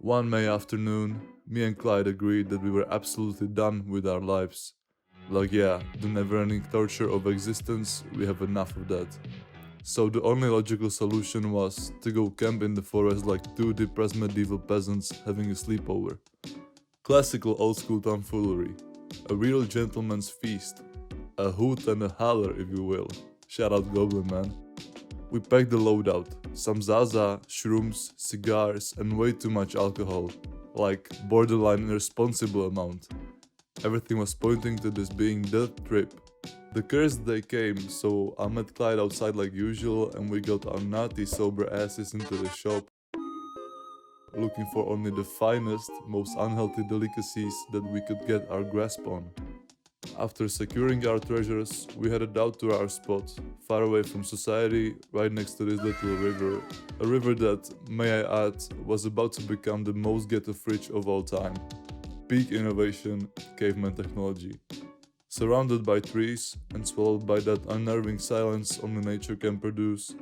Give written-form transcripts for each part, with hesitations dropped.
One May afternoon, me and Clyde agreed that we were absolutely done with our lives. Like, yeah, the never-ending torture of existence, we have enough of that. So the only logical solution was to go camp in the forest like two depressed medieval peasants having a sleepover. Classical old-school tomfoolery. A real gentleman's feast. A hoot and a holler, if you will. Shout out Goblin Man. We packed the loadout, some Zaza, shrooms, cigars, and way too much alcohol, like borderline irresponsible amount. Everything was pointing to this being the trip. The cursed day came, so I met Clyde outside like usual and we got our naughty sober asses into the shop, looking for only the finest, most unhealthy delicacies that we could get our grasp on. After securing our treasures, we headed out to our spot, far away from society, right next to this little river. A river that, may I add, was about to become the most ghetto fridge of all time. Peak innovation, caveman technology. Surrounded by trees and swallowed by that unnerving silence only nature can produce,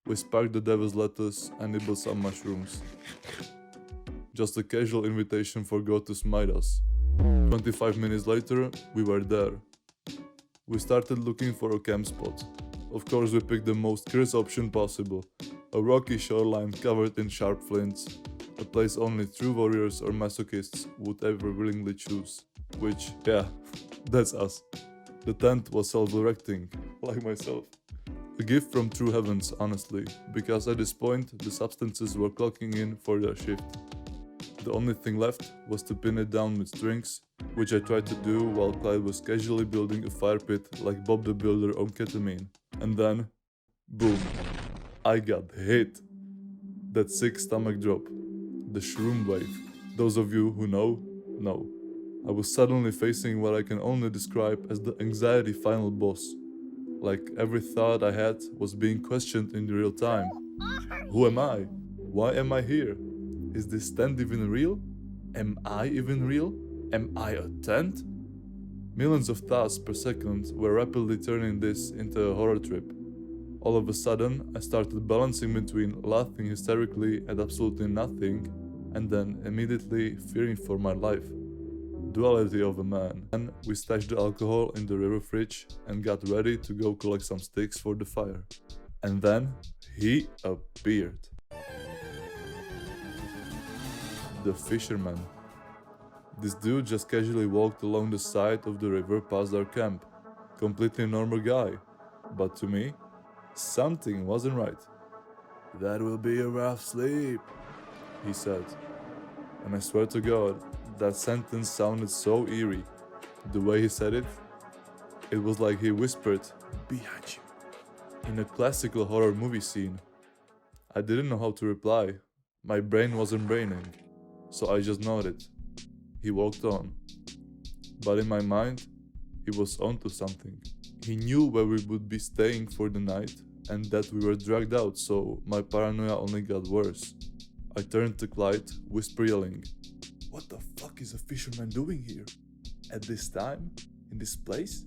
we sparked the devil's lettuce and nibbled some mushrooms. Just a casual invitation for God to smite us. 25 minutes later, we were there. We started looking for a camp spot. Of course, we picked the most cursed option possible. A rocky shoreline covered in sharp flints. A place only true warriors or masochists would ever willingly choose. Which, yeah, that's us. The tent was self-erecting, like myself. A gift from true heavens, honestly, because at this point, the substances were clocking in for their shift. The only thing left was to pin it down with strings, which I tried to do while Clyde was casually building a fire pit like Bob the Builder on ketamine. And then, boom, I got hit. That sick stomach drop. The shroom wave. Those of you who know. I was suddenly facing what I can only describe as the anxiety final boss. Like every thought I had was being questioned in real time. Who am I? Why am I here? Is this tent even real? Am I even real? Am I a tent? Millions of thoughts per second were rapidly turning this into a horror trip. All of a sudden, I started balancing between laughing hysterically at absolutely nothing and then immediately fearing for my life. Duality of a man. Then we stashed the alcohol in the river fridge and got ready to go collect some sticks for the fire. And then he appeared. The fisherman. This dude just casually walked along the side of the river past our camp. Completely normal guy. But to me, something wasn't right. That will be a rough sleep, he said. And I swear to God, that sentence sounded so eerie. The way he said it, it was like he whispered, "Behind you," in a classical horror movie scene. I didn't know how to reply. My brain wasn't braining, so I just nodded. He walked on. But in my mind, he was onto something. He knew where we would be staying for the night and that we were dragged out, so my paranoia only got worse. I turned to Clyde, whisper yelling, "What the fuck is a fisherman doing here? At this time? In this place?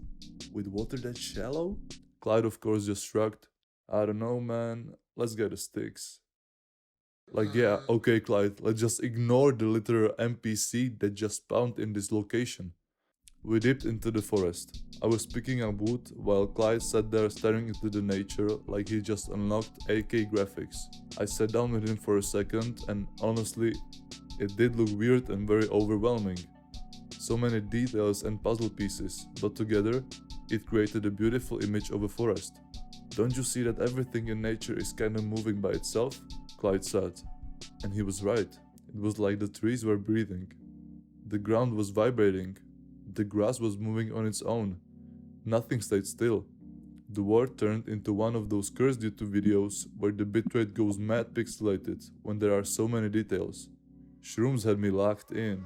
With water that shallow?" Clyde of course just shrugged. "I don't know, man. Let's get the sticks." Like, yeah, okay, Clyde, let's just ignore the literal NPC that just spawned in this location. We dipped into the forest. I was picking up wood while Clyde sat there staring into the nature like he just unlocked AK graphics. I sat down with him for a second and honestly, it did look weird and very overwhelming. So many details and puzzle pieces, but together, it created a beautiful image of a forest. "Don't you see that everything in nature is kinda moving by itself?" Clyde said. And he was right. It was like the trees were breathing. The ground was vibrating. The grass was moving on its own. Nothing stayed still. The world turned into one of those cursed YouTube videos where the bitrate goes mad pixelated when there are so many details. Shrooms had me locked in.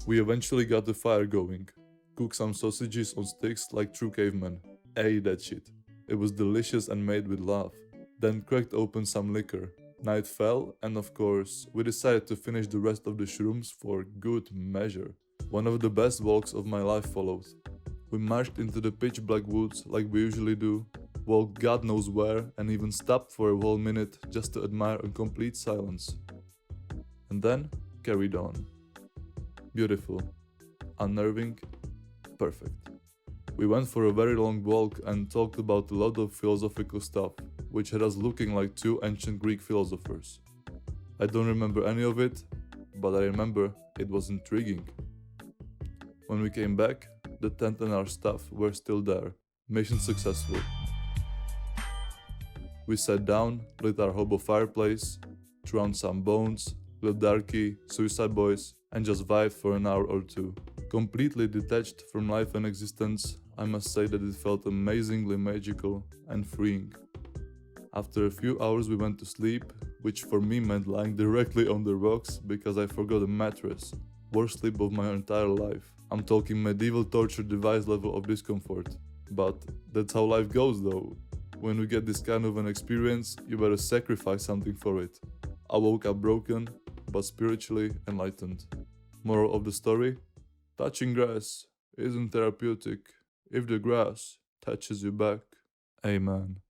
We eventually got the fire going. Cooked some sausages on sticks like true cavemen. Ate that shit. It was delicious and made with love. Then cracked open some liquor. Night fell, and of course, we decided to finish the rest of the shrooms for good measure. One of the best walks of my life followed. We marched into the pitch black woods like we usually do, walked God knows where, and even stopped for a whole minute just to admire in complete silence. And then carried on. Beautiful. Unnerving. Perfect. We went for a very long walk and talked about a lot of philosophical stuff, which had us looking like two ancient Greek philosophers. I don't remember any of it, but I remember it was intriguing. When we came back, the tent and our stuff were still there. Mission successful. We sat down, lit our hobo fireplace, threw on some bones, Lil Darky, Suicide Boys, and just vibed for an hour or two. Completely detached from life and existence, I must say that it felt amazingly magical and freeing. After a few hours we went to sleep, which for me meant lying directly on the rocks because I forgot a mattress. Worst sleep of my entire life. I'm talking medieval torture device level of discomfort. But that's how life goes though. When we get this kind of an experience, you better sacrifice something for it. I woke up broken, but spiritually enlightened. Moral of the story? Touching grass isn't therapeutic if the grass touches you back. Amen.